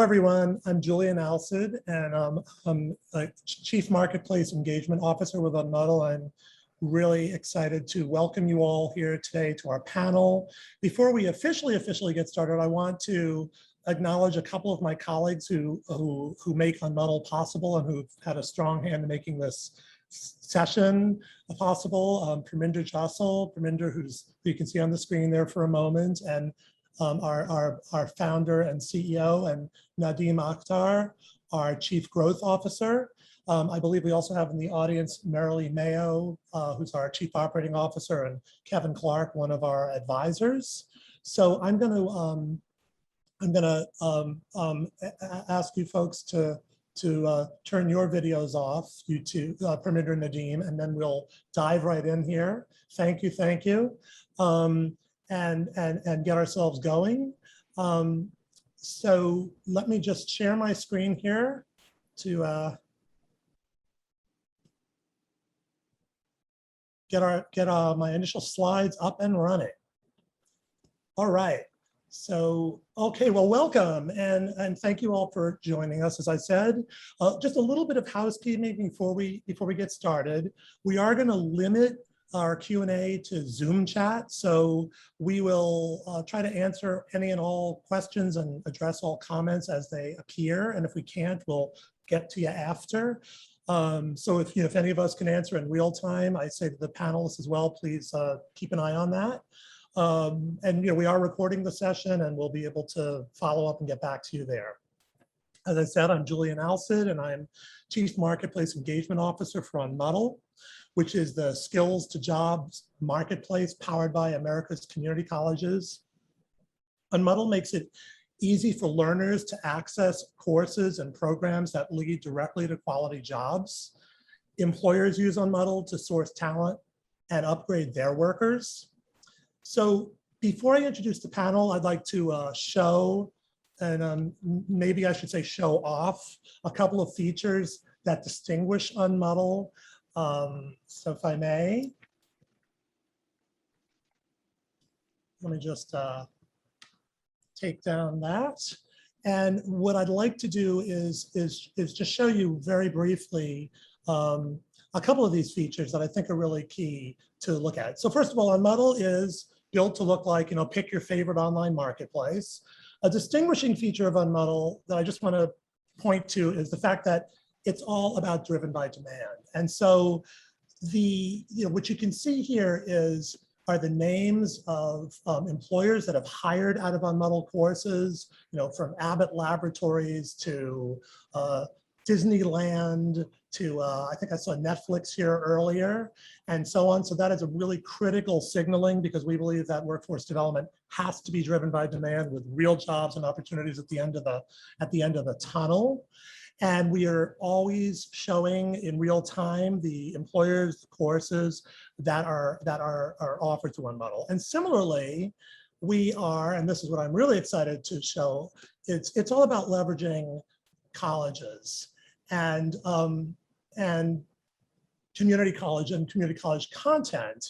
Hello, everyone. I'm Julian Alcid, and I'm a Chief Marketplace Engagement Officer with Unmodel. I'm really excited to welcome you all here today to our panel. Before we officially get started, I want to acknowledge a couple of my colleagues who make Unmodel possible and who've had a strong hand in making this session possible. Parminder Jassal, who you can see on the screen there for a moment, and our founder and CEO, and Nadim Akhtar, our Chief Growth Officer. I believe we also have in the audience Marilee Mayo, who's our Chief Operating Officer, and Kevin Clark, one of our advisors. So I'm going to ask you folks to turn your videos off, you two, Parminder and Nadim, and then we'll dive right in here. Thank you. And get ourselves going. So let me just share my screen here to get my initial slides up and running. All right. So, okay, well, welcome and thank you all for joining us. As I said, just a little bit of housekeeping before we get started. We are going to limit our Q&A to Zoom chat. So we will try to answer any and all questions and address all comments as they appear. And if we can't, we'll get to you after. So if any of us can answer in real time, I say to the panelists as well, please keep an eye on that. And we are recording the session and we'll be able to follow up and get back to you there. As I said, I'm Julian Alcid and I'm Chief Marketplace Engagement Officer for Unmudl, which is the Skills-to-Jobs Marketplace powered by America's community colleges. Unmodel makes it easy for learners to access courses and programs that lead directly to quality jobs. Employers use Unmodel to source talent and upgrade their workers. So before I introduce the panel, I'd like to show, and maybe I should say show off, a couple of features that distinguish Unmodel. So if I may, let me just take down that. And what I'd like to do is just show you very briefly a couple of these features that I think are really key to look at. So first of all, Unmodel is built to look like, pick your favorite online marketplace. A distinguishing feature of Unmodel that I just want to point to is the fact that it's all about driven by demand. And so what you can see here are the names of employers that have hired out of Unmodel courses, from Abbott Laboratories to Disneyland to, I think I saw Netflix here earlier, and so on. So that is a really critical signaling because we believe that workforce development has to be driven by demand with real jobs and opportunities at the end of the tunnel. And we are always showing in real time the employers' courses that are offered through Unmodel. And similarly, we are, and this is what I'm really excited to show, it's all about leveraging colleges and community college content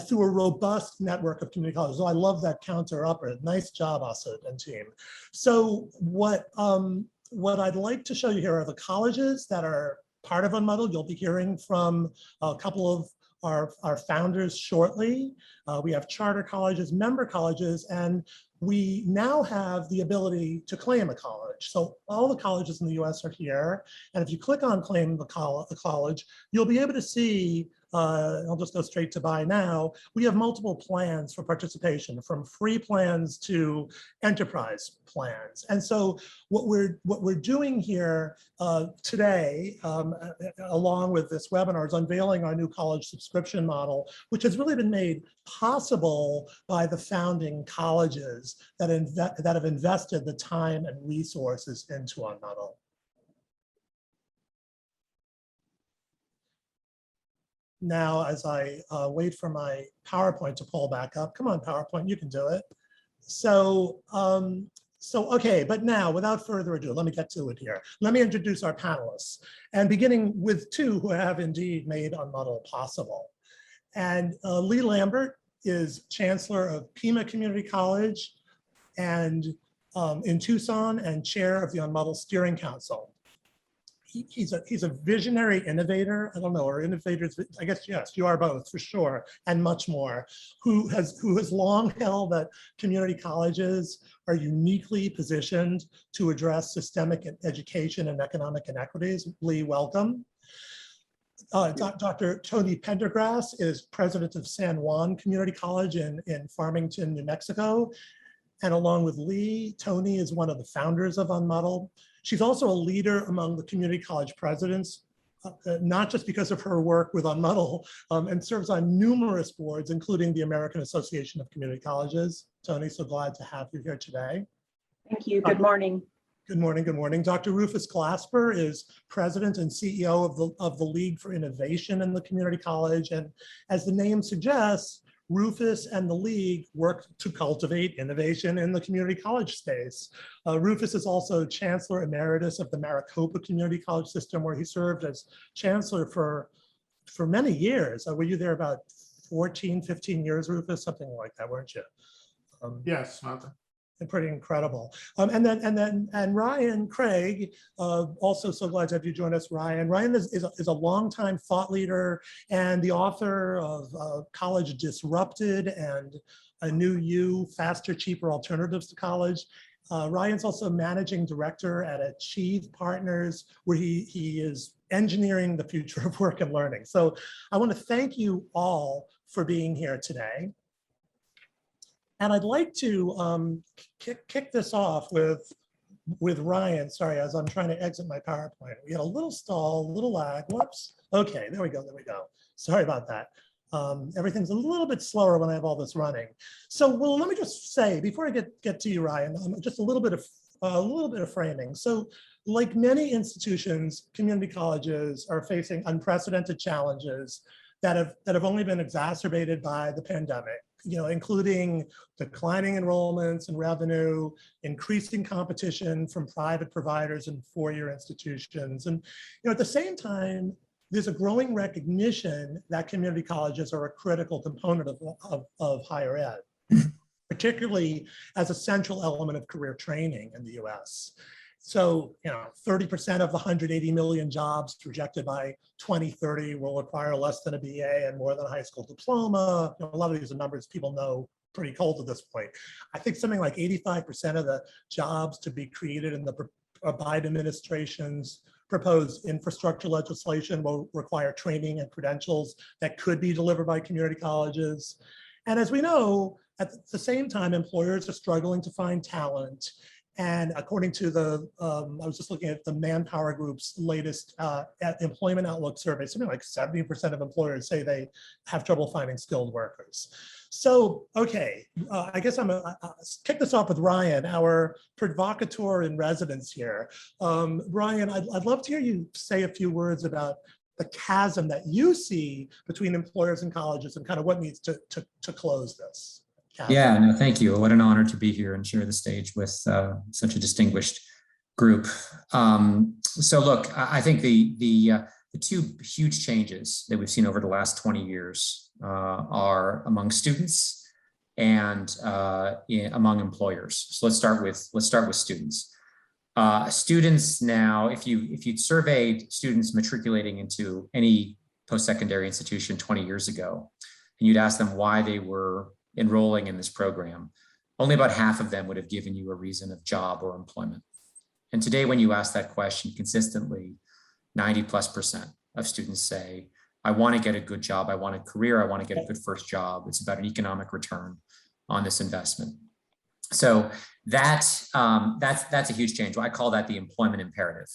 through a robust network of community colleges. So I love that counter upper. Nice job, Asad and team. So what I'd like to show you here are the colleges that are part of Unmodel. You'll be hearing from a couple of our founders shortly. We have charter colleges, member colleges, and we now have the ability to claim a college. So all the colleges in the US are here. And if you click on claim the college, you'll be able to see, I'll just go straight to buy now. We have multiple plans for participation, from free plans to enterprise plans. And so what we're doing here today, along with this webinar, is unveiling our new college subscription model, which has really been made possible by the founding colleges that have invested the time and resources into Unmodel. Now, as I wait for my PowerPoint to pull back up, come on, PowerPoint, you can do it. So, okay, but now, without further ado, let me get to it here. Let me introduce our panelists, and beginning with two who have indeed made Unmodel possible. And Lee Lambert is Chancellor of Pima Community College and in Tucson and chair of the Unmudl Steering Council. He's a visionary innovator. I don't know, or innovators, I guess, yes, you are both for sure, and much more, who has long held that community colleges are uniquely positioned to address systemic education and economic inequities. Lee, welcome. Dr. Toni Pendergrass is president of San Juan Community College in Farmington, New Mexico. And along with Lee, Toni is one of the founders of Unmodel. She's also a leader among the community college presidents, not just because of her work with Unmodel, and serves on numerous boards, including the American Association of Community Colleges. Toni, so glad to have you here today. Thank you. Good morning. Good morning. Good morning. Dr. Rufus Glasper is president and CEO of the League for Innovation in the Community College. And as the name suggests, Rufus and the League work to cultivate innovation in the community college space. Rufus is also Chancellor Emeritus of the Maricopa Community College System, where he served as Chancellor for many years. Were you there about 14, 15 years, Rufus? Something like that, weren't you? Yes, Martha. Pretty incredible. And Ryan Craig, also so glad to have you join us, Ryan. Ryan is a longtime thought leader and the author of College Disrupted and A New You, Faster, Cheaper Alternatives to College. Ryan's also managing director at Achieve Partners, where he is engineering the future of work and learning. So I want to thank you all for being here today. And I'd like to kick this off with Ryan. Sorry, as I'm trying to exit my PowerPoint. We had a little stall, a little lag. Whoops. Okay, there we go. There we go. Sorry about that. Everything's a little bit slower when I have all this running. So, well, let me just say before I get to you, Ryan, just a little bit of framing. So, like many institutions, community colleges are facing unprecedented challenges that have only been exacerbated by the pandemic, including declining enrollments and revenue, increasing competition from private providers and four-year institutions. And at the same time, there's a growing recognition that community colleges are a critical component of higher ed, particularly as a central element of career training in the US. So, 30% of the 180 million jobs projected by 2030 will require less than a BA and more than a high school diploma. A lot of these are numbers people know pretty cold at this point. I think something like 85% of the jobs to be created in the Biden administration's proposed infrastructure legislation will require training and credentials that could be delivered by community colleges. And as we know, at the same time, employers are struggling to find talent. And according to I was just looking at the Manpower Group's latest employment outlook survey, something like 70% of employers say they have trouble finding skilled workers. So, okay, I guess I'll kick this off with Ryan, our provocateur in residence here. Ryan, I'd love to hear you say a few words about the chasm that you see between employers and colleges and kind of what needs to close this. Yeah, no, thank you. What an honor to be here and share the stage with such a distinguished group. So look, I think the two huge changes that we've seen over the last 20 years are among students and among employers. So let's start with students. Students now, if you surveyed students matriculating into any post-secondary institution 20 years ago, and you'd ask them why they were enrolling in this program, only about half of them would have given you a reason of job or employment. And today, when you ask that question consistently, 90+% of students say, I want to get a good job, I want a career, I want to get a good first job. It's about an economic return on this investment. So that's a huge change. I call that the employment imperative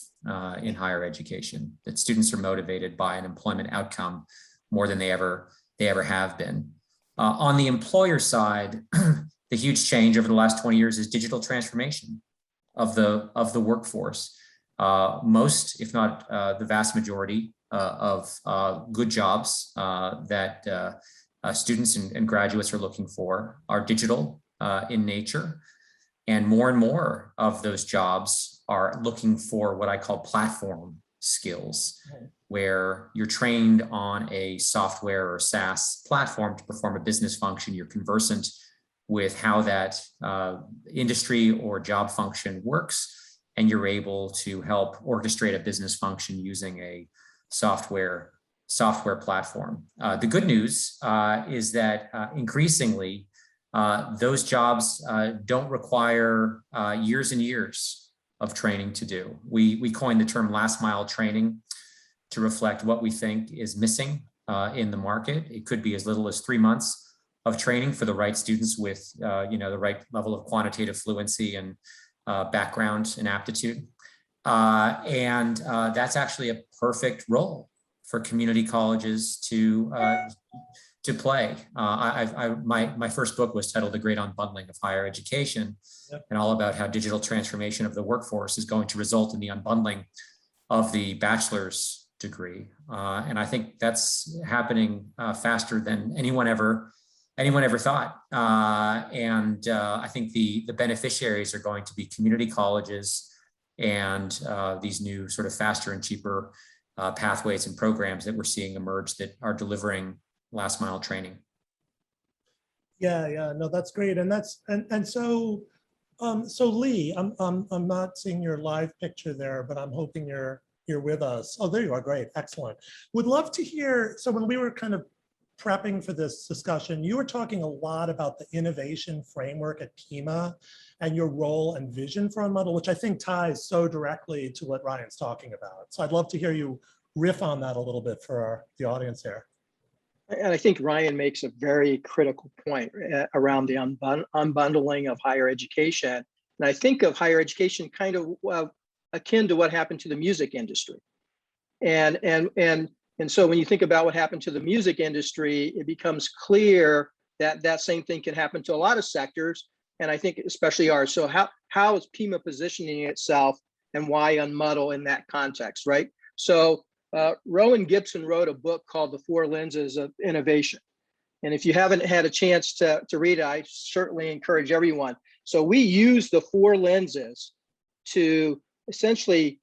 in higher education, that students are motivated by an employment outcome more than they ever have been. On the employer side, the huge change over the last 20 years is digital transformation of the workforce. Most, if not the vast majority of good jobs that students and graduates are looking for are digital in nature. And more of those jobs are looking for what I call platform skills, where you're trained on a software or SaaS platform to perform a business function. You're conversant with how that industry or job function works, and you're able to help orchestrate a business function using a software platform. The good news is that increasingly those jobs don't require years and years of training to do. We coined the term last mile training to reflect what we think is missing in the market. It could be as little as 3 months of training for the right students with the right level of quantitative fluency and background and aptitude. That's actually a perfect role for community colleges to play. My first book was titled The Great Unbundling of Higher Education, and all about how digital transformation of the workforce is going to result in the unbundling of the bachelor's degree. And I think that's happening faster than anyone ever thought. I think the beneficiaries are going to be community colleges and these new sort of faster and cheaper pathways and programs that we're seeing emerge that are delivering last mile training. Yeah, no, that's great. And so Lee, I'm not seeing your live picture there, but I'm hoping you're with us. Oh, there you are. Great, excellent. Would love to hear. So when we were kind of prepping for this discussion, you were talking a lot about the innovation framework at Pima and your role and vision for Unmodel, which I think ties so directly to what Ryan's talking about. So I'd love to hear you riff on that a little bit for the audience here. And I think Ryan makes a very critical point around the unbundling of higher education. And I think of higher education kind of akin to what happened to the music industry. And so when you think about what happened to the music industry, it becomes clear that that same thing can happen to a lot of sectors. And I think especially ours. So how is Pima positioning itself and why Unmudl in that context, right? So Rowan Gibson wrote a book called The Four Lenses of Innovation. And if you haven't had a chance to read it, I certainly encourage everyone. So we use the four lenses to essentially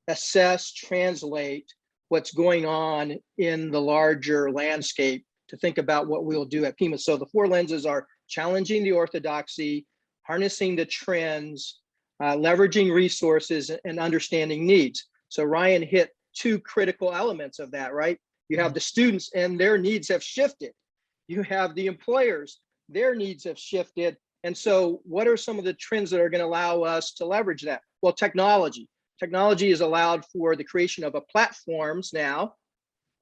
assess, translate what's going on in the larger landscape to think about what we'll do at Pima. So the four lenses are challenging the orthodoxy, harnessing the trends, leveraging resources, and understanding needs. So Ryan hit two critical elements of that, right? You have the students and their needs have shifted. You have the employers, their needs have shifted. And so what are some of the trends that are going to allow us to leverage that? Well, technology. Technology is allowed for the creation of platforms now.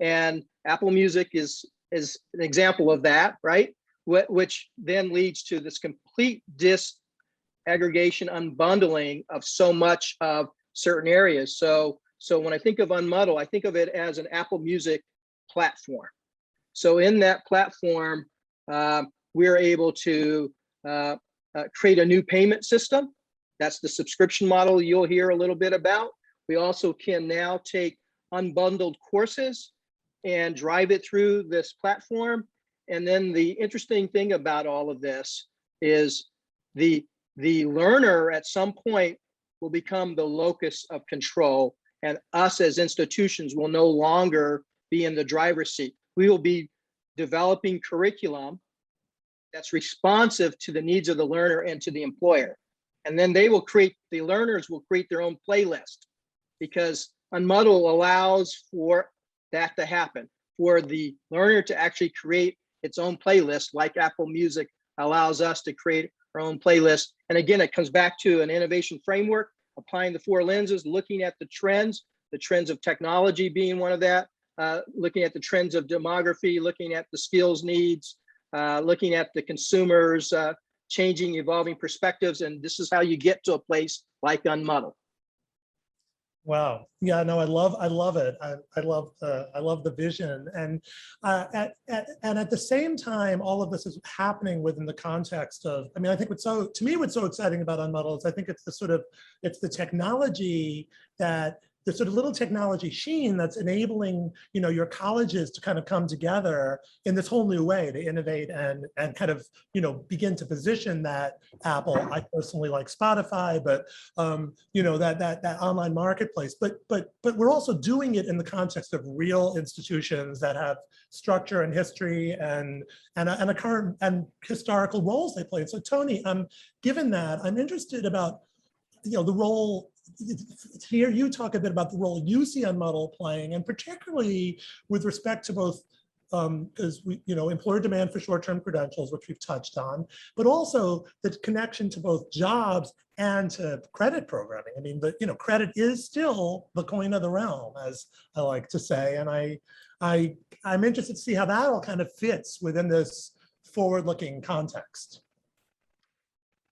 And Apple Music is an example of that, right? Which then leads to this complete disaggregation, unbundling of so much of certain areas. So when I think of Unmodel, I think of it as an Apple Music platform. So in that platform, we're able to create a new payment system. That's the subscription model you'll hear a little bit about. We also can now take unbundled courses and drive it through this platform. And then the interesting thing about all of this is the learner at some point will become the locus of control, and us as institutions will no longer be in the driver's seat. We will be developing curriculum that's responsive to the needs of the learner and to the employer. And then the learners will create their own playlist, because Unmodel allows for that to happen, for the learner to actually create its own playlist, like Apple Music allows us to create our own playlist. And again, it comes back to an innovation framework, applying the four lenses, looking at the trends of technology being one of that, looking at the trends of demography, looking at the skills needs, looking at the consumers, changing, evolving perspectives. And this is how you get to a place like Unmodel. Wow. Yeah, no, I love it. I love the vision. And at the same time, all of this is happening within the context of, I mean, I think what's so exciting about Unmodel is I think it's the technology that sort of little technology sheen that's enabling, your colleges to kind of come together in this whole new way to innovate and kind of, begin to position that Apple. I personally like Spotify, but that online marketplace. But we're also doing it in the context of real institutions that have structure and history and a current and historical roles they play. So Toni, given that, I'm interested about the role. Here you talk a bit about the role you see Unmodel playing, and particularly with respect to both because we, employer demand for short-term credentials, which we've touched on, but also the connection to both jobs and to credit programming. I mean, credit is still the coin of the realm, as I like to say, and I'm interested to see how that all kind of fits within this forward-looking context.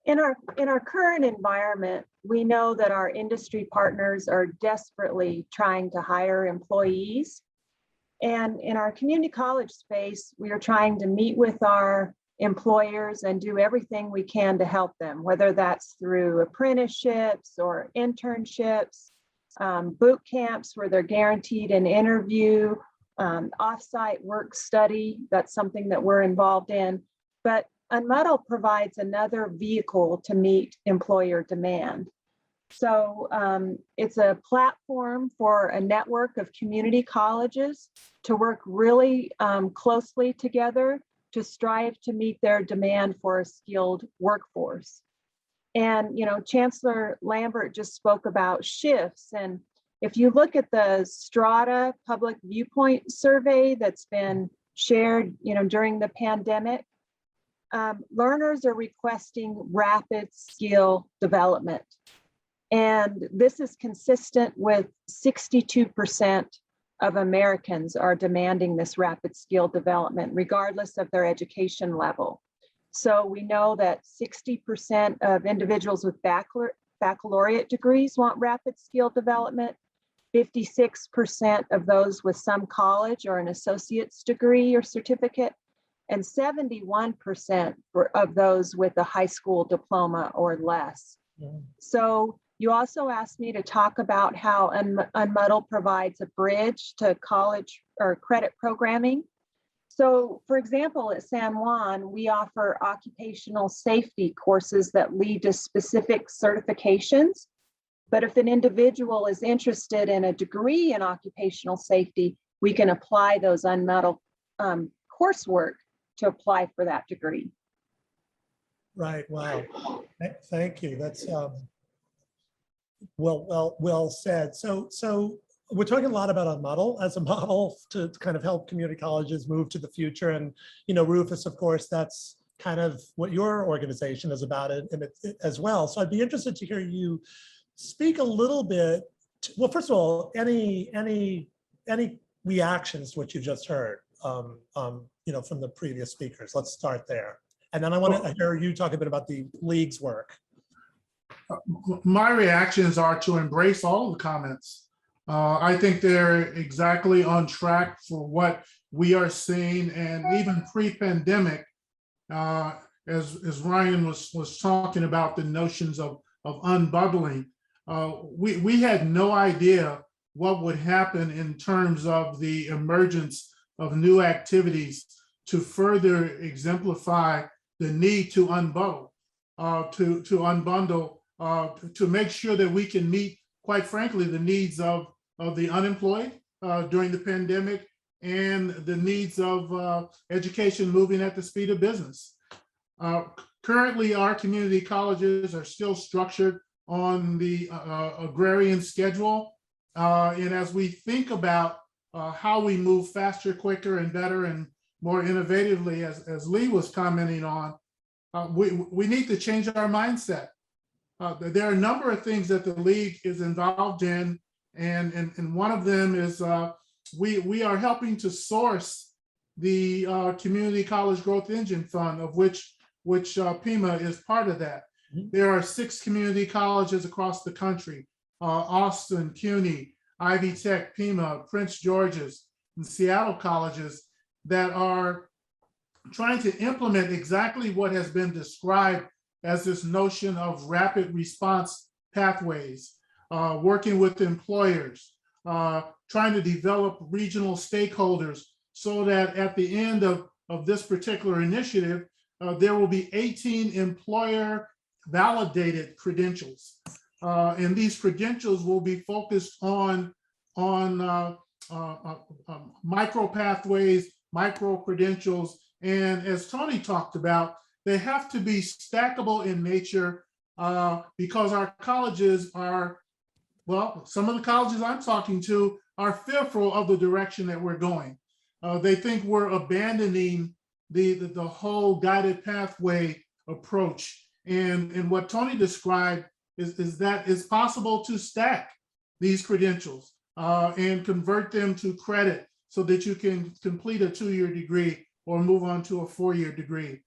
In our current environment, we know that our industry partners are desperately trying to hire employees. And in our community college space, we are trying to meet with our employers and do everything we can to help them, whether that's through apprenticeships or internships, boot camps where they're guaranteed an interview, offsite work study. That's something that we're involved in. But Unmudl provides another vehicle to meet employer demand. So it's a platform for a network of community colleges to work really closely together to strive to meet their demand for a skilled workforce. And, Chancellor Lambert just spoke about shifts. And if you look at the Strata Public Viewpoint Survey that's been shared, during the pandemic, learners are requesting rapid skill development. And this is consistent with 62% of Americans are demanding this rapid skill development, regardless of their education level. So we know that 60% of individuals with baccalaureate degrees want rapid skill development, 56% of those with some college or an associate's degree or certificate, and 71% of those with a high school diploma or less. Yeah. So you also asked me to talk about how Unmodel provides a bridge to college or credit programming. So for example, at San Juan, we offer occupational safety courses that lead to specific certifications. But if an individual is interested in a degree in occupational safety, we can apply those Unmodel coursework to apply for that degree. Right. Wow. Thank you. That's well said. So we're talking a lot about Unmodel as a model to kind of help community colleges move to the future. And Rufus, of course, that's kind of what your organization is about it as well. So I'd be interested to hear you speak a little bit. Well, first of all, any reactions to what you just heard? From the previous speakers. Let's start there. And then I want to hear you talk a bit about the League's work. My reactions are to embrace all of the comments. I think they're exactly on track for what we are seeing, and even pre-pandemic, as Ryan was talking about the notions of unbundling, we had no idea what would happen in terms of the emergence of new activities to further exemplify the need to unbundle, to make sure that we can meet, quite frankly, the needs of the unemployed during the pandemic and the needs of education moving at the speed of business. Currently, our community colleges are still structured on the agrarian schedule. And as we think about how we move faster, quicker, and better, and more innovatively, as Lee was commenting on, we need to change our mindset. There are a number of things that the League is involved in, and one of them is we are helping to source the Community College Growth Engine Fund, of which Pima is part of that. Mm-hmm. There are 6 community colleges across the country: Austin, CUNY, Ivy Tech, Pima, Prince George's, and Seattle colleges that are trying to implement exactly what has been described as this notion of rapid response pathways. working with employers, trying to develop regional stakeholders so that at the end of this particular initiative, there will be 18 employer validated credentials. And these credentials will be focused on micro pathways, micro credentials. And as Toni talked about, they have to be stackable in nature because our colleges are, well, some of the colleges I'm talking to are fearful of the direction that we're going. They think we're abandoning the whole guided pathway approach. And what Toni described is that it's possible to stack these credentials and convert them to credit so that you can complete a 2-year degree or move on to a 4-year degree.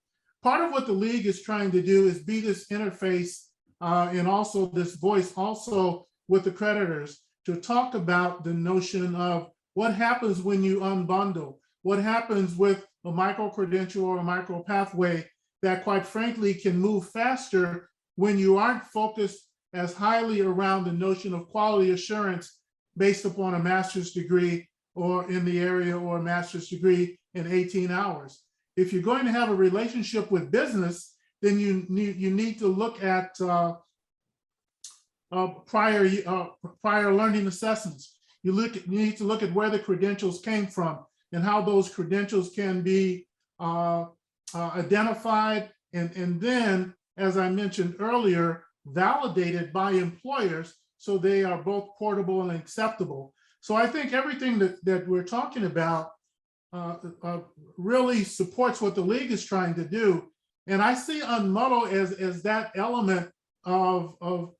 Part of what the league is trying to do is be this interface and also this voice also with the creditors to talk about the notion of what happens when you unbundle, what happens with a micro credential or a micro pathway that quite frankly can move faster when you aren't focused as highly around the notion of quality assurance based upon a master's degree or in the area or a master's degree in 18 hours. If you're going to have a relationship with business, then you need to look at prior learning assessments. You need to look at where the credentials came from and how those credentials can be identified and then, as I mentioned earlier, validated by employers so they are both portable and acceptable. So I think everything that we're talking about really supports what the league is trying to do. And I see Unmodel as that element of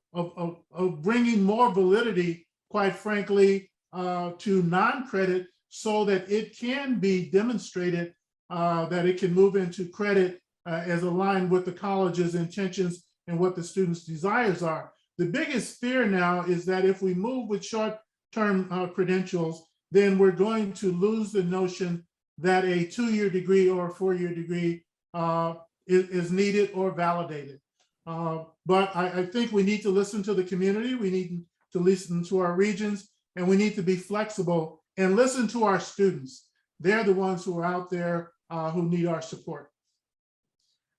bringing more validity, quite frankly, to non-credit so that it can be demonstrated that it can move into credit as aligned with the college's intentions and what the students' desires are. The biggest fear now is that if we move with short-term credentials, then we're going to lose the notion that a 2-year degree or a 4-year degree is needed or validated. But I think we need to listen to the community, we need to listen to our regions, and we need to be flexible and listen to our students. They're the ones who are out there who need our support.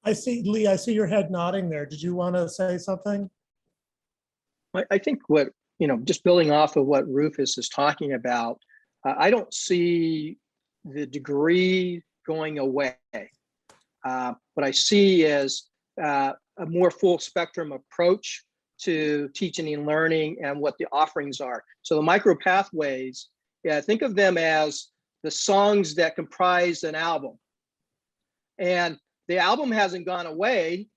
I see, Lee, I see your head nodding there. Did you want to say something? I think what, just building off of what Rufus is talking about, I don't see the degree going away. What I see is a more full spectrum approach to teaching and learning and what the offerings are. So the micro pathways, think of them as the songs that comprise an album. And the album hasn't gone away.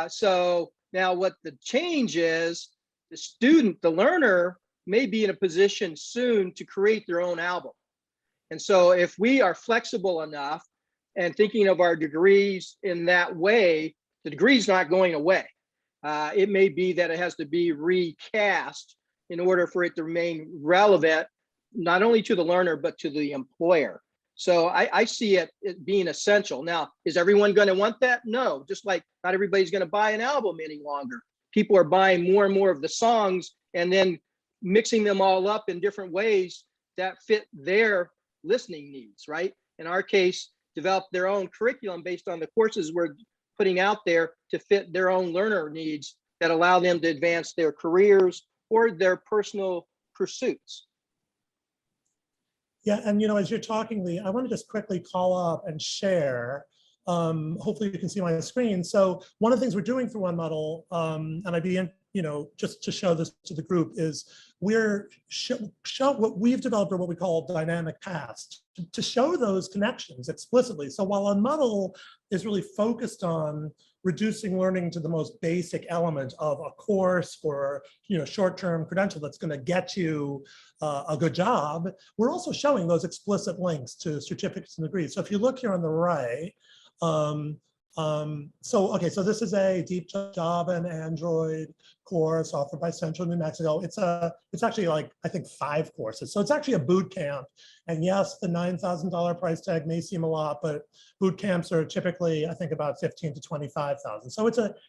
So now what the change is, the student, the learner may be in a position soon to create their own album. And so if we are flexible enough and thinking of our degrees in that way, the degree's not going away. It may be that it has to be recast in order for it to remain relevant, not only to the learner, but to the employer. So I see it being essential. Now, is everyone going to want that? No, just like not everybody's going to buy an album any longer. People are buying more and more of the songs and then mixing them all up in different ways that fit their listening needs, right? In our case, develop their own curriculum based on the courses we're putting out there to fit their own learner needs that allow them to advance their careers or their personal pursuits. Yeah, and as you're talking, Lee, I want to just quickly call up and share. Hopefully you can see my screen. So one of the things we're doing for Unmodel, and I'd be in, just to show this to the group, is we're show what we've developed are what we call dynamic paths to show those connections explicitly. So while Unmodel is really focused on reducing learning to the most basic element of a course or short-term credential that's going to get you a good job, we're also showing those explicit links to certificates and degrees. So if you look here on the right, so this is a deep Java and Android course offered by Central New Mexico. It's actually like, I think 5 courses. So it's actually a boot camp. And yes, the $9,000 price tag may seem a lot, but boot camps are typically, I think, about $15,000 to $25,000. So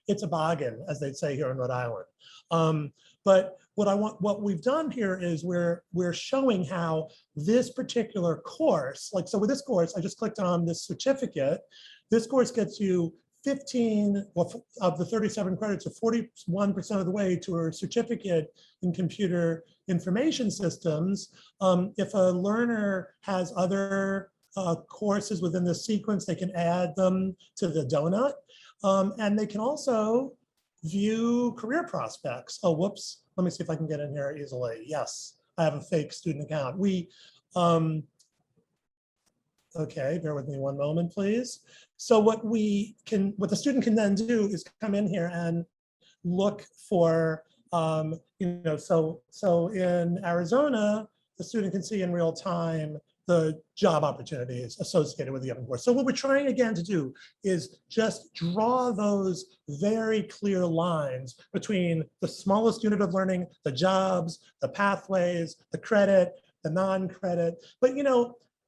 it's a bargain, as they'd say here in Rhode Island. But what we've done here is we're showing how this particular course, like, so with this course, I just clicked on this certificate. This course gets you 15 of the 37 credits, or 41% of the way to a certificate in computer information systems. If a learner has other courses within the sequence, they can add them to the donut. And they can also view career prospects. Oh, whoops. Let me see if I can get in here easily. Yes, I have a fake student account. Okay, bear with me one moment, please. So what the student can then do is come in here and look for, so in Arizona, the student can see in real time the job opportunities associated with the given course. So what we're trying again to do is just draw those very clear lines between the smallest unit of learning, the jobs, the pathways, the credit, the non-credit. But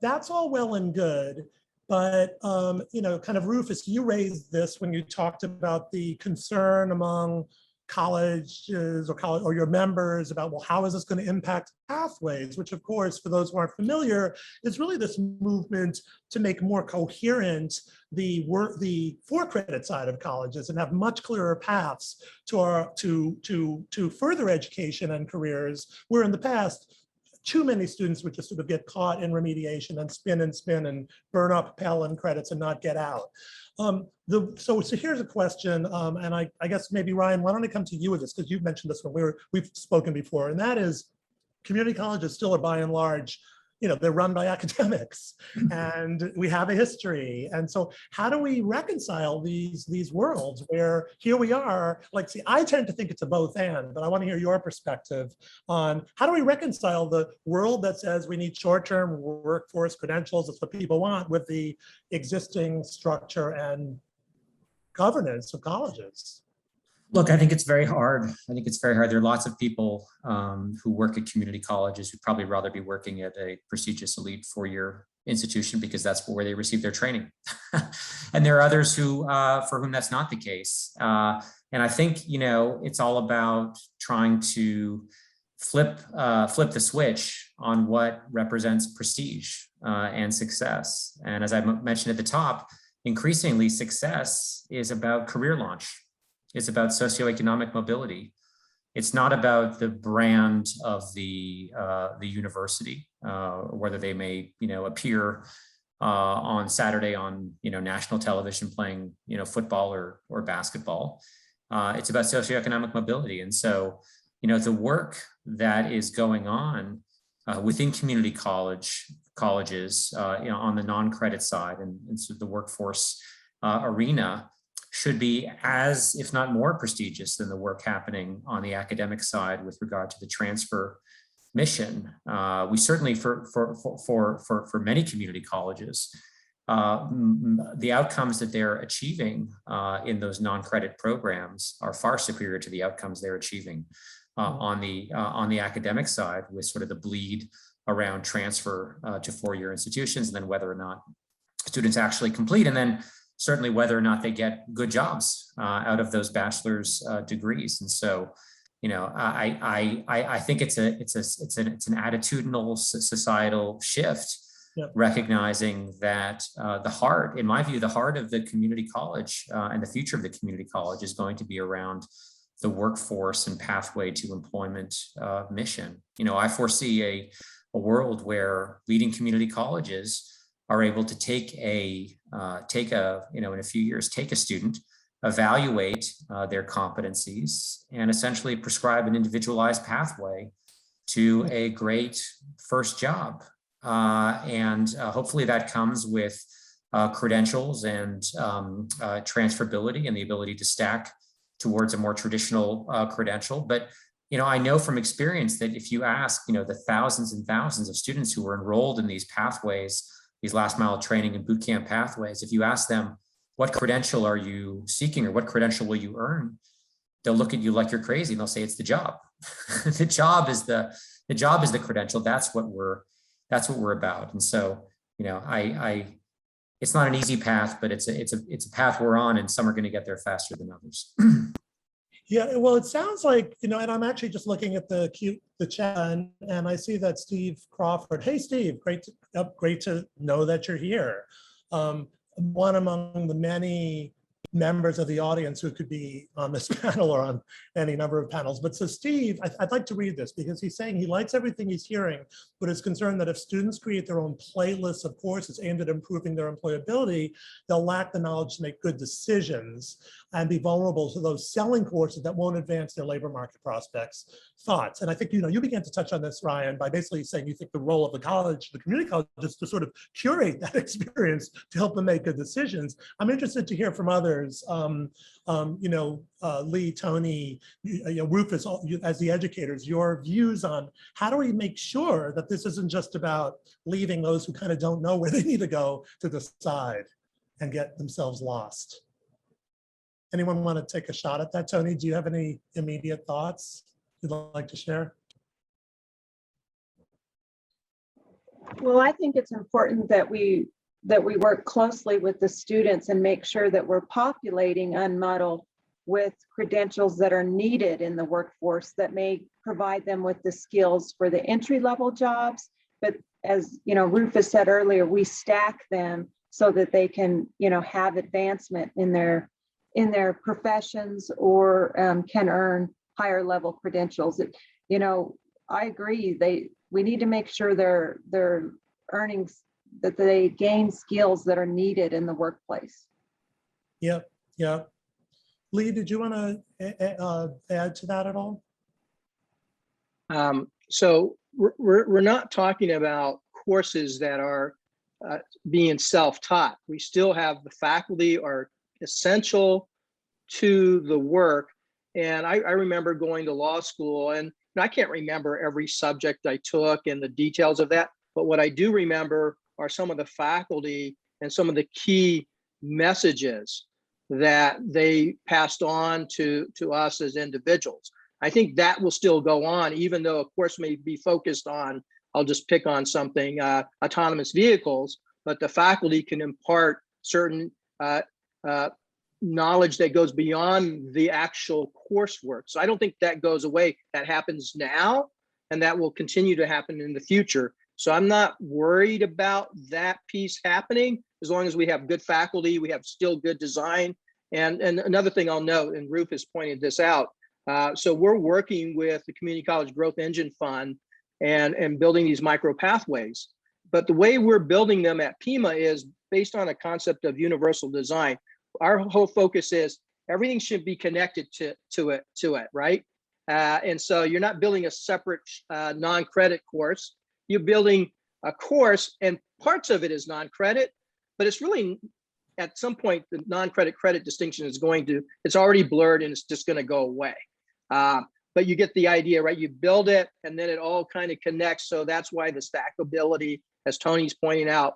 that's all well and good. But kind of Rufus, you raised this when you talked about the concern among colleges or your members about, well, how is this going to impact pathways, which of course, for those who aren't familiar, is really this movement to make more coherent the for-credit side of colleges and have much clearer paths to further education and careers, where in the past, too many students would just sort of get caught in remediation and spin and burn up Pell and credits and not get out. So here's a question, and I guess maybe Ryan, why don't I come to you with this, because you've mentioned this when we've spoken before, and that is community colleges still are by and large, they're run by academics, and we have a history. And so how do we reconcile these worlds where here we are, see, I tend to think it's a both and, but I want to hear your perspective on how do we reconcile the world that says we need short-term workforce credentials, that's what people want, with the existing structure and governance of colleges? Look, I think it's very hard. There are lots of people who work at community colleges who'd probably rather be working at a prestigious elite four-year institution because that's where they receive their training. And there are others who, for whom that's not the case. And I think, it's all about trying to flip the switch on what represents prestige and success. And as I mentioned at the top, increasingly success is about career launch. It's about socioeconomic mobility. It's not about the brand of the university, whether they may appear on Saturday on national television playing football or basketball. It's about socioeconomic mobility, and so the work that is going on within community colleges on the non-credit side and so the workforce arena should be as, if not more prestigious than the work happening on the academic side with regard to the transfer mission. We certainly, for many community colleges, the outcomes that they're achieving in those non-credit programs are far superior to the outcomes they're achieving on the academic side, with sort of the bleed around transfer to four-year institutions, and then whether or not students actually complete, and then certainly whether or not they get good jobs out of those bachelor's degrees. And so, I think it's an attitudinal societal shift, recognizing that the heart, in my view, the heart of the community college and the future of the community college is going to be around the workforce and pathway to employment mission. I foresee a world where leading community colleges are able to take a in a few years, take a student, evaluate their competencies, and essentially prescribe an individualized pathway to a great first job. And hopefully that comes with credentials and transferability and the ability to stack towards a more traditional credential. But I know from experience that if you ask the thousands and thousands of students who were enrolled in these pathways, these last mile training and boot camp pathways, if you ask them, what credential are you seeking or what credential will you earn? They'll look at you like you're crazy and they'll say it's the job. The job is the credential. That's what we're about. And so, it's not an easy path, but it's a path we're on, and some are going to get there faster than others. Yeah, well, it sounds like, and I'm actually just looking at the chat, and I see that Steve Crawford. Hey, Steve, great to know that you're here. One among the many members of the audience who could be on this panel or on any number of panels. But so Steve, I'd like to read this because he's saying he likes everything he's hearing, but is concerned that if students create their own playlists of courses aimed at improving their employability, they'll lack the knowledge to make good decisions and be vulnerable to those selling courses that won't advance their labor market prospects. Thoughts? And I think, you began to touch on this, Ryan, by basically saying you think the role of the college, the community college, is to sort of curate that experience to help them make good decisions. I'm interested to hear from others, Lee, Toni, Rufus, as the educators, your views on how do we make sure that this isn't just about leaving those who kind of don't know where they need to go to decide and get themselves lost. Anyone want to take a shot at that? Toni, do you have any immediate thoughts you'd like to share? Well, I think it's important that we work closely with the students and make sure that we're populating Unmodel with credentials that are needed in the workforce that may provide them with the skills for the entry-level jobs. But as Rufus said earlier, we stack them so that they can have advancement in their professions or can earn higher level credentials. I agree. We need to make sure they're earning, that they gain skills that are needed in the workplace. Yep. Lee, did you want to add to that at all? So we're not talking about courses that are being self-taught. We still have the faculty are essential to the work. And I remember going to law school, and I can't remember every subject I took and the details of that, but what I do remember are some of the faculty and some of the key messages that they passed on to us as individuals. I think that will still go on, even though a course may be focused on, I'll just pick on something, autonomous vehicles, but the faculty can impart certain knowledge that goes beyond the actual coursework. So I don't think that goes away. That happens now, and that will continue to happen in the future. So I'm not worried about that piece happening as long as we have good faculty, we have still good design. And another thing I'll note, and Rufus pointed this out, so we're working with the Community College Growth Engine Fund and building these micro pathways. But the way we're building them at Pima is based on a concept of universal design. Our whole focus is everything should be connected to it, right? And so you're not building a separate non-credit course. You're building a course, and parts of it is non-credit, but it's really, at some point, the non-credit credit distinction is it's already blurred and it's just going to go away. But you get the idea, right? You build it and then it all kind of connects. So that's why the stackability, as Toni's pointing out,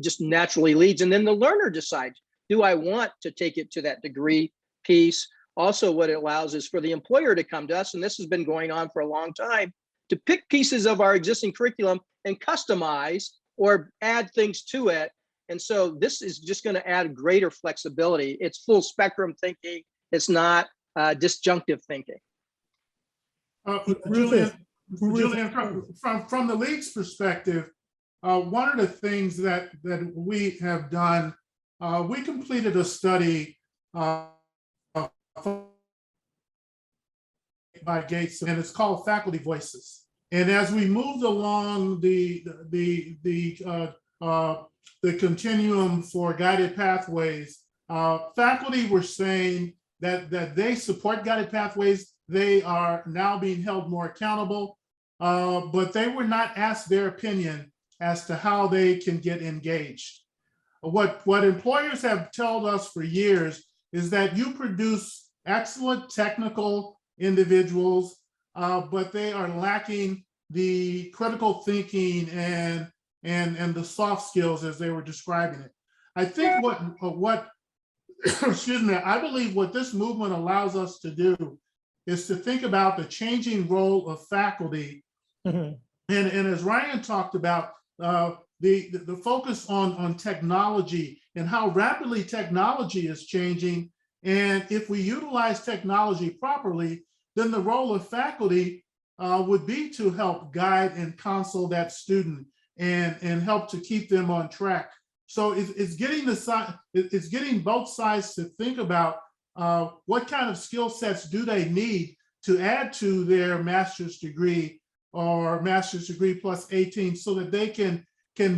just naturally leads. And then the learner decides, do I want to take it to that degree piece? Also, what it allows is for the employer to come to us, and this has been going on for a long time, to pick pieces of our existing curriculum and customize or add things to it. And so this is just going to add greater flexibility. It's full spectrum thinking. It's not disjunctive thinking. Julian, from the league's perspective, one of the things that we have done, we completed a study by Gates, and it's called Faculty Voices. And as we moved along the continuum for guided pathways, faculty were saying that they support guided pathways. They are now being held more accountable, but they were not asked their opinion as to how they can get engaged. What employers have told us for years is that you produce excellent technical individuals, but they are lacking the critical thinking and the soft skills as they were describing it. I think what excuse me, I believe what this movement allows us to do is to think about the changing role of faculty. Mm-hmm. And as Ryan talked about, the focus on technology and how rapidly technology is changing, And if we utilize technology properly, then the role of faculty would be to help guide and counsel that student and help to keep them on track. So it's getting both sides to think about what kind of skill sets do they need to add to their master's degree or master's degree plus 18, so that they can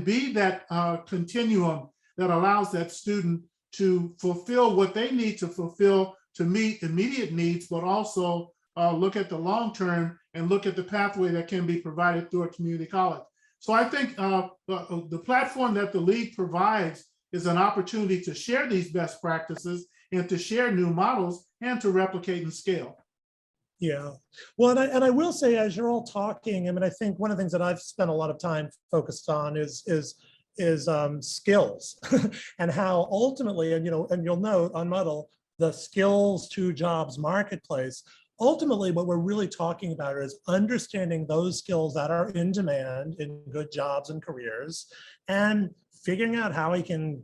be that continuum that allows that student to fulfill what they need to fulfill to meet immediate needs, but also look at the long term and look at the pathway that can be provided through a community college. So I think the platform that the League provides is an opportunity to share these best practices and to share new models and to replicate and scale. Yeah, well, and I will say, as you're all talking, I mean, I think one of the things that I've spent a lot of time focused on is skills and how ultimately, and you'll note Unmudl, the skills-to-jobs marketplace. Ultimately, what we're really talking about is understanding those skills that are in demand in good jobs and careers, and figuring out how we can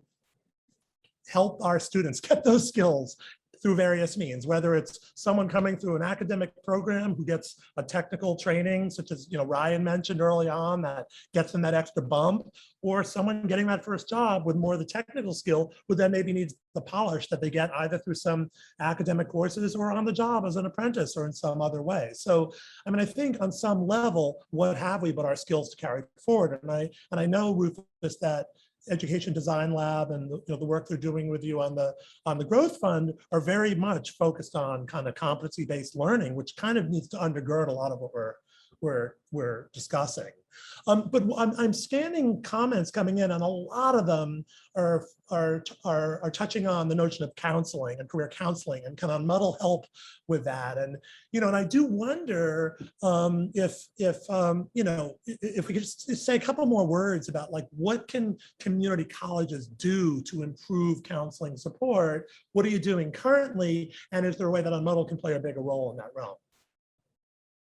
help our students get those skills through various means, whether it's someone coming through an academic program who gets a technical training, such as Ryan mentioned early on, that gets them that extra bump, or someone getting that first job with more of the technical skill, who then maybe needs the polish that they get either through some academic courses or on the job as an apprentice or in some other way. So, I mean, I think on some level, what have we but our skills to carry forward? And I know, Rufus, that Education Design Lab and the work they're doing with you on the Growth Fund are very much focused on kind of competency-based learning, which kind of needs to undergird a lot of what we're discussing. But I'm scanning comments coming in, and a lot of them are touching on the notion of counseling and career counseling, and can Unmodel help with that? And and I do wonder if we could just say a couple more words about, like, what can community colleges do to improve counseling support? What are you doing currently, and is there a way that Unmodel can play a bigger role in that realm?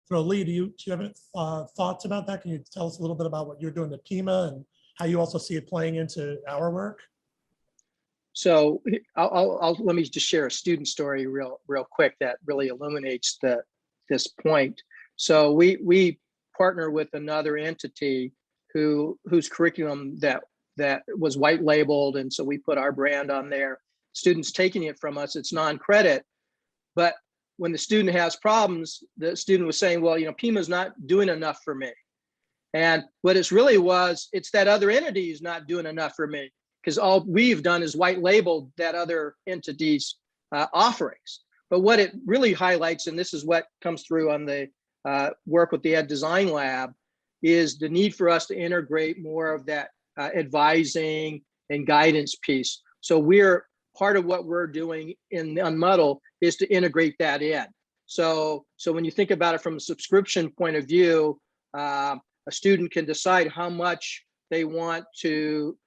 So Lee, do you have any thoughts about that? Can you tell us a little bit about what you're doing at Pima and how you also see it playing into our work? So let me just share a student story real quick that really illuminates this point. So we partner with another entity whose curriculum that was white labeled, and so we put our brand on there. Students taking it from us, it's non-credit, but when the student has problems, the student was saying, well, Pima's not doing enough for me. And what it's really was, it's that other entity is not doing enough for me, because all we've done is white labeled that other entity's offerings. But what it really highlights, and this is what comes through on the work with the Ed Design Lab, is the need for us to integrate more of that advising and guidance piece. So part of what we're doing in the Unmodel is to integrate that in. So when you think about it from a subscription point of view, a student can decide how much they want to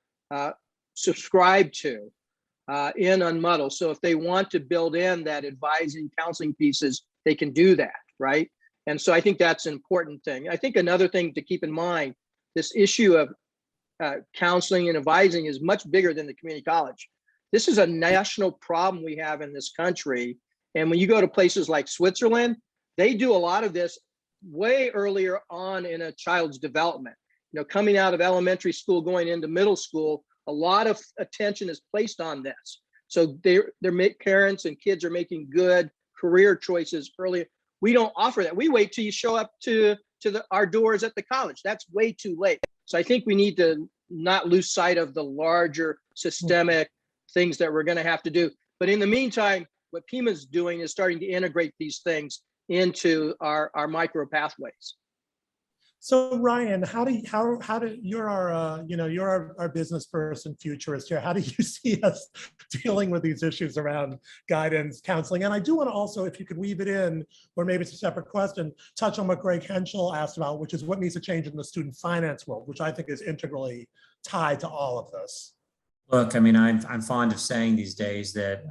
subscribe to in Unmodel. So if they want to build in that advising counseling pieces, they can do that, right? And so I think that's an important thing. I think another thing to keep in mind, this issue of counseling and advising is much bigger than the community college. This is a national problem we have in this country. And when you go to places like Switzerland, they do a lot of this way earlier on in a child's development. Coming out of elementary school, going into middle school, a lot of attention is placed on this. So their parents and kids are making good career choices early. We don't offer that. We wait till you show up to our doors at the college. That's way too late. So I think we need to not lose sight of the larger systemic things that we're going to have to do. But in the meantime, what Pima's doing is starting to integrate these things into our micro pathways. So Ryan, you're our business person, futurist here. How do you see us dealing with these issues around guidance, counseling? And I do want to also, if you could weave it in, or maybe it's a separate question, touch on what Greg Henschel asked about, which is what needs to change in the student finance world, which I think is integrally tied to all of this. Look, I mean, I'm fond of saying these days that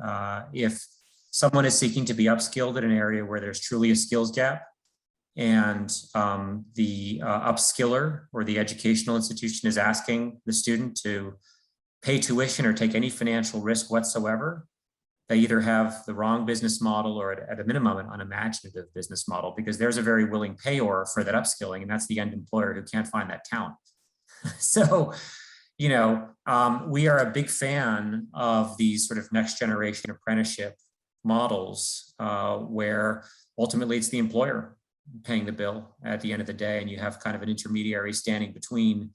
if someone is seeking to be upskilled in an area where there's truly a skills gap, and the upskiller or the educational institution is asking the student to pay tuition or take any financial risk whatsoever, they either have the wrong business model or at a minimum an unimaginative business model, because there's a very willing payor for that upskilling, and that's the end employer who can't find that talent. So, you know, we are a big fan of these sort of next generation apprenticeship models where ultimately it's the employer paying the bill at the end of the day, and you have kind of an intermediary standing between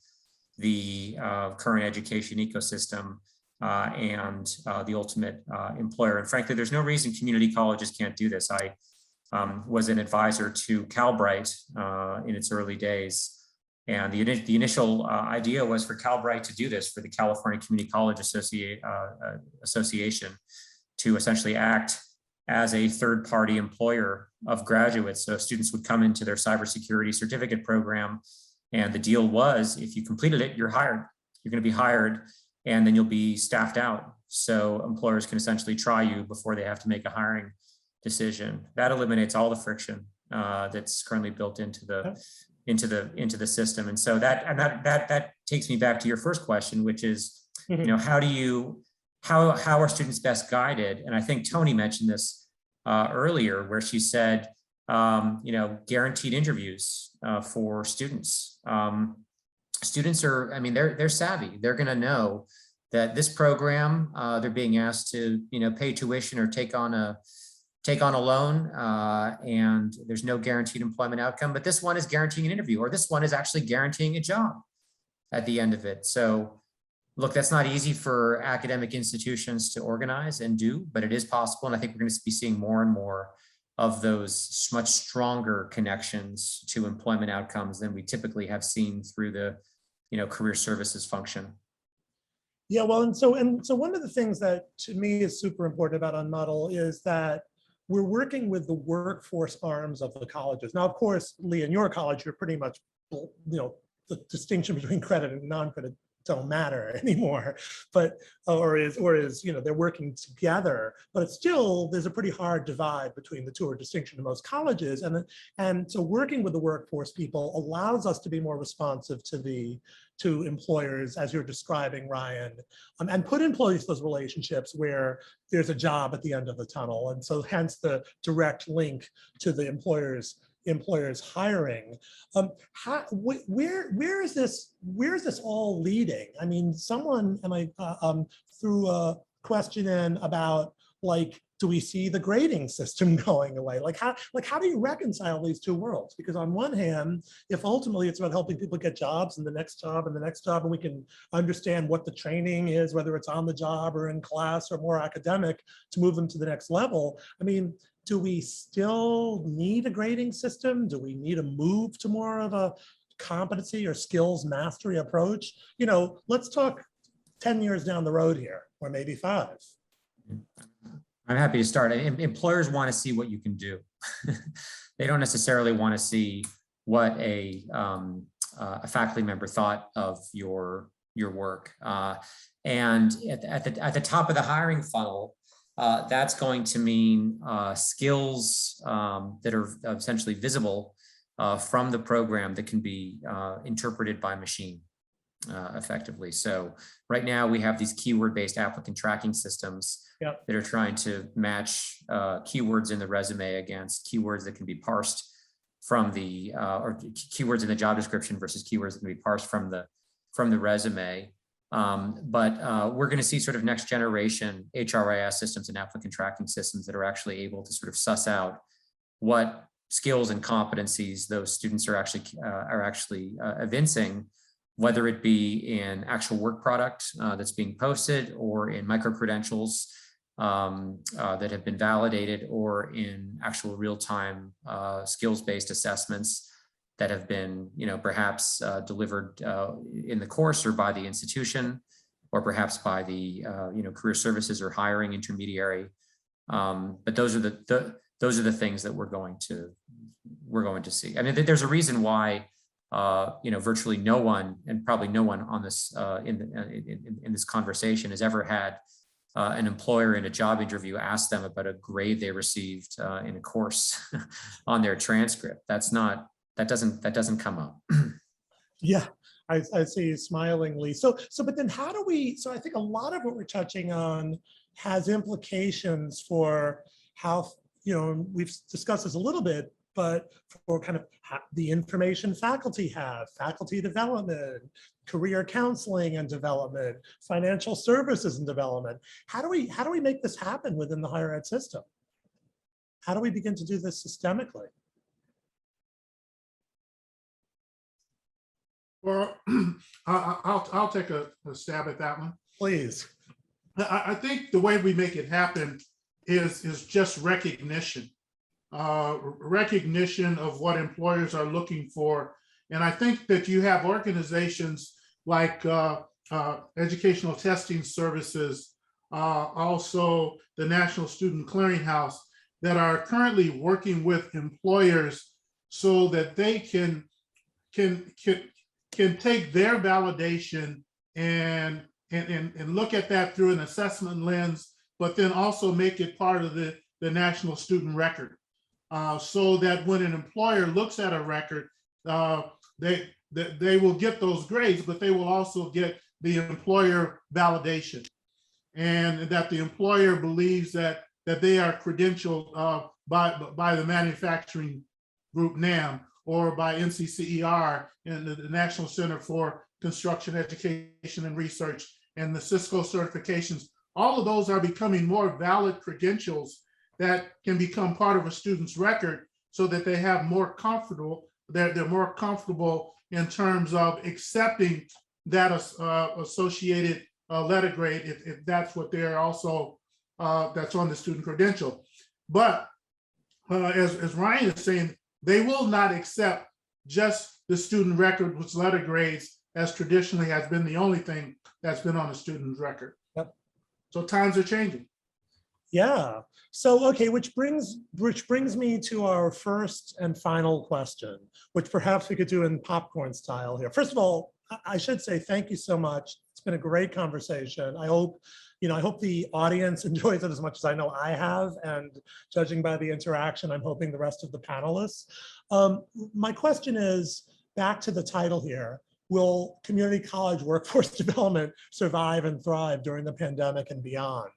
the current education ecosystem and the ultimate employer. And frankly, there's no reason community colleges can't do this. I was an advisor to Calbright in its early days. And the initial idea was for Calbright to do this, for the California Community College Association to essentially act as a third-party employer of graduates. So students would come into their cybersecurity certificate program, and the deal was, if you completed it, you're hired. You're going to be hired, and then you'll be staffed out. So employers can essentially try you before they have to make a hiring decision. That eliminates all the friction that's currently built into the system. And so that takes me back to your first question, which is, you know, how are students best guided? And I think Toni mentioned this earlier, where she said, you know, guaranteed interviews for students. Students are, I mean, they're savvy. They're going to know that this program, they're being asked to, you know, pay tuition or take on a loan, and there's no guaranteed employment outcome. But this one is guaranteeing an interview, or this one is actually guaranteeing a job at the end of it. So look, that's not easy for academic institutions to organize and do, but it is possible. And I think we're going to be seeing more and more of those much stronger connections to employment outcomes than we typically have seen through the, you know, career services function. Yeah, well, and so one of the things that to me is super important about Unmodel is that we're working with the workforce arms of the colleges. Now, of course, Lee, in your college, you're pretty much, you know, the distinction between credit and non-credit don't matter anymore, but or is you know, they're working together, but it's still, there's a pretty hard divide between the two, or distinction in most colleges, and so working with the workforce people allows us to be more responsive to employers, as you're describing, Ryan, and put in place those relationships where there's a job at the end of the tunnel, and so hence the direct link to the employers hiring. Where is this all leading? I mean, someone threw a question in about, like, do we see the grading system going away? Like how do you reconcile these two worlds? Because on one hand, if ultimately it's about helping people get jobs and the next job and the next job, and we can understand what the training is, whether it's on the job or in class or more academic, to move them to the next level. I mean, do we still need a grading system? Do we need a move to more of a competency or skills mastery approach? You know, let's talk 10 years down the road here, or maybe 5. I'm happy to start. Employers want to see what you can do. They don't necessarily want to see what a faculty member thought of your work. And at the top of the hiring funnel, that's going to mean skills that are essentially visible from the program that can be interpreted by machine effectively. So right now we have these keyword-based applicant tracking systems that are trying to match keywords in the resume against keywords that can be parsed from the, or keywords in the job description versus keywords that can be parsed from the resume. But we're going to see sort of next generation HRIS systems and applicant tracking systems that are actually able to sort of suss out what skills and competencies those students are actually evincing, whether it be in actual work product that's being posted, or in micro-credentials that have been validated, or in actual real-time skills-based assessments that have been, you know, perhaps delivered in the course or by the institution, or perhaps by the, you know, career services or hiring intermediary. But those are the things that we're going to see. I mean, there's a reason why, you know, virtually no one, and probably no one on this in this conversation has ever had an employer in a job interview ask them about a grade they received in a course on their transcript. That doesn't come up. Yeah, I see you smilingly. So, but then how do we, so I think a lot of what we're touching on has implications for how, we've discussed this a little bit, but for kind of the information faculty have, faculty development, career counseling and development, financial services and development. How do we make this happen within the higher ed system? How do we begin to do this systemically? Well, I'll take a stab at that one. Please. I think the way we make it happen is just recognition. Recognition of what employers are looking for. And I think that you have organizations like Educational Testing Services, also the National Student Clearinghouse, that are currently working with employers so that they can take their validation and look at that through an assessment lens, but then also make it part of the national student record. So that when an employer looks at a record, they will get those grades, but they will also get the employer validation, and that the employer believes that they are credentialed by the manufacturing group NAM, or by NCCER and the National Center for Construction Education and Research, and the Cisco certifications. All of those are becoming more valid credentials that can become part of a student's record, so that they have more comfortable, they're more comfortable in terms of accepting that associated letter grade if that's what they're also, that's on the student credential. But as Ryan is saying, they will not accept just the student record with letter grades, as traditionally has been the only thing that's been on a student's record. Yep. So times are changing. Yeah. So, okay, which brings me to our first and final question, which perhaps we could do in popcorn style here. First of all, I should say thank you so much. It's been a great conversation. I hope the audience enjoys it as much as I know I have, and judging by the interaction, I'm hoping the rest of the panelists. My question is, back to the title here, will community college workforce development survive and thrive during the pandemic and beyond?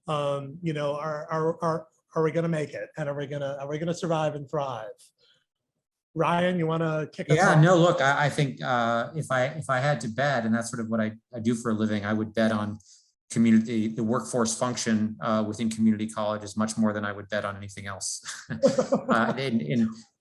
Are we going to make it, and are we going to survive and thrive? Ryan, you want to kick us off? Yeah, no, look, I think if I had to bet, and that's sort of what I do for a living, I would bet on the workforce function within community colleges much more than I would bet on anything else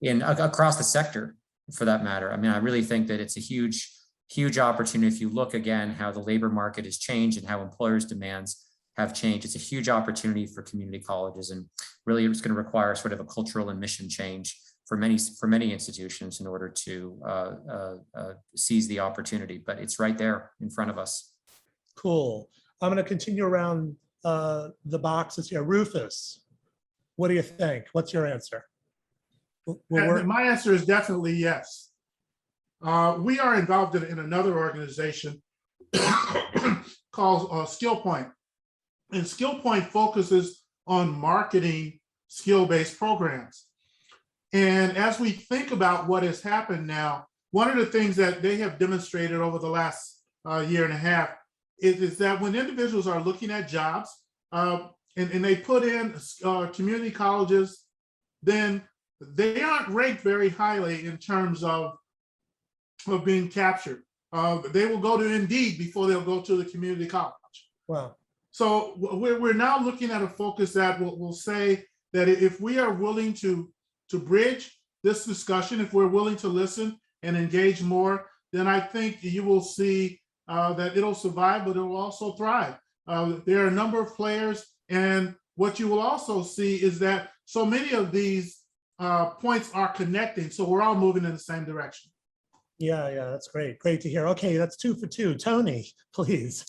in across the sector, for that matter. I mean, I really think that it's a huge opportunity. If you look again how the labor market has changed and how employers' demands have changed, it's a huge opportunity for community colleges, and really it's going to require sort of a cultural and mission change for many institutions in order to seize the opportunity. But it's right there in front of us. Cool. I'm going to continue around the boxes here. Rufus, what do you think? What's your answer? My answer is definitely yes. We are involved in another organization called SkillPoint. And SkillPoint focuses on marketing skill-based programs. And as we think about what has happened now, one of the things that they have demonstrated over the last year and a half is that when individuals are looking at jobs and they put in community colleges, then they aren't ranked very highly in terms of being captured. They will go to Indeed before they'll go to the community college. Wow. So we're now looking at a focus that will say that if we are willing to bridge this discussion, if we're willing to listen and engage more, then I think you will see that it'll survive, but it will also thrive. There are a number of players, and what you will also see is that so many of these points are connecting, so we're all moving in the same direction. Yeah, that's great. Great to hear. Okay, that's 2 for 2. Toni, please.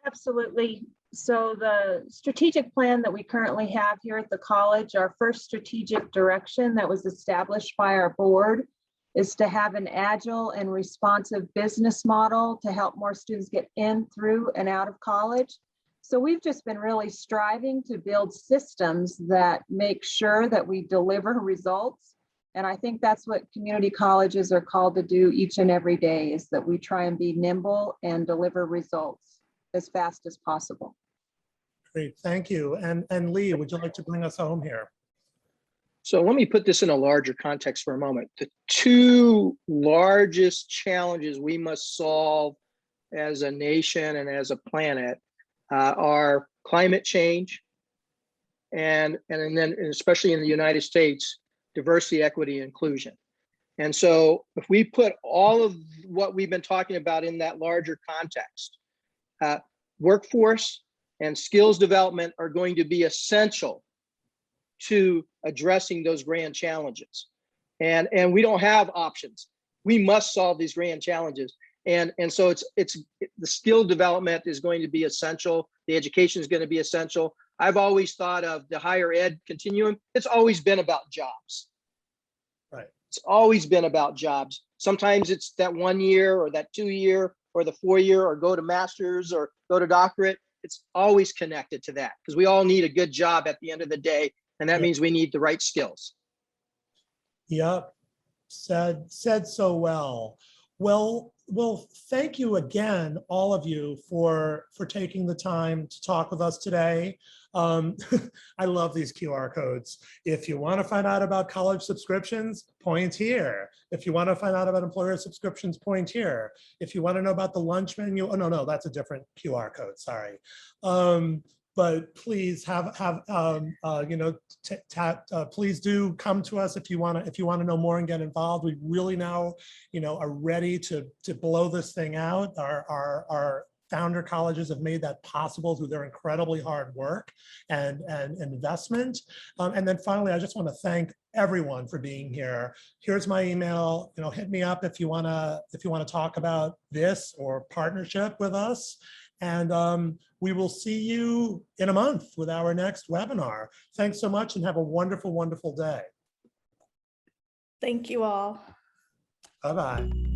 Absolutely. So the strategic plan that we currently have here at the college, our first strategic direction that was established by our board, is to have an agile and responsive business model to help more students get in, through, and out of college. So we've just been really striving to build systems that make sure that we deliver results. And I think that's what community colleges are called to do each and every day, is that we try and be nimble and deliver results. as fast as possible. Great, thank you. And Lee, would you like to bring us home here? So let me put this in a larger context for a moment. The two largest challenges we must solve as a nation and as a planet are climate change and then especially in the United States, diversity, equity, inclusion. And so if we put all of what we've been talking about in that larger context, workforce and skills development are going to be essential to addressing those grand challenges. And we don't have options. We must solve these grand challenges. And so the skill development is going to be essential. The education is going to be essential. I've always thought of the higher ed continuum. It's always been about jobs. Right. It's always been about jobs. Sometimes it's that 1 year or that 2 year or the 4 year or go to master's or go to doctorate. It's always connected to that because we all need a good job at the end of the day. And that means we need the right skills. Yep, said so well. Well, thank you again, all of you, for taking the time to talk with us today. I love these QR codes. If you want to find out about college subscriptions, point here. If you want to find out about employer subscriptions, point here. If you want to know about the lunch menu, oh no, that's a different QR code. Sorry. But please please do come to us if you want to know more and get involved. We really now, are ready to blow this thing out. Our founder colleges have made that possible through their incredibly hard work and investment. And then finally, I just want to thank everyone for being here. Here's my email. Hit me up if you want to talk about this or partnership with us. And we will see you in a month with our next webinar. Thanks so much and have a wonderful, wonderful day. Thank you all. Bye-bye.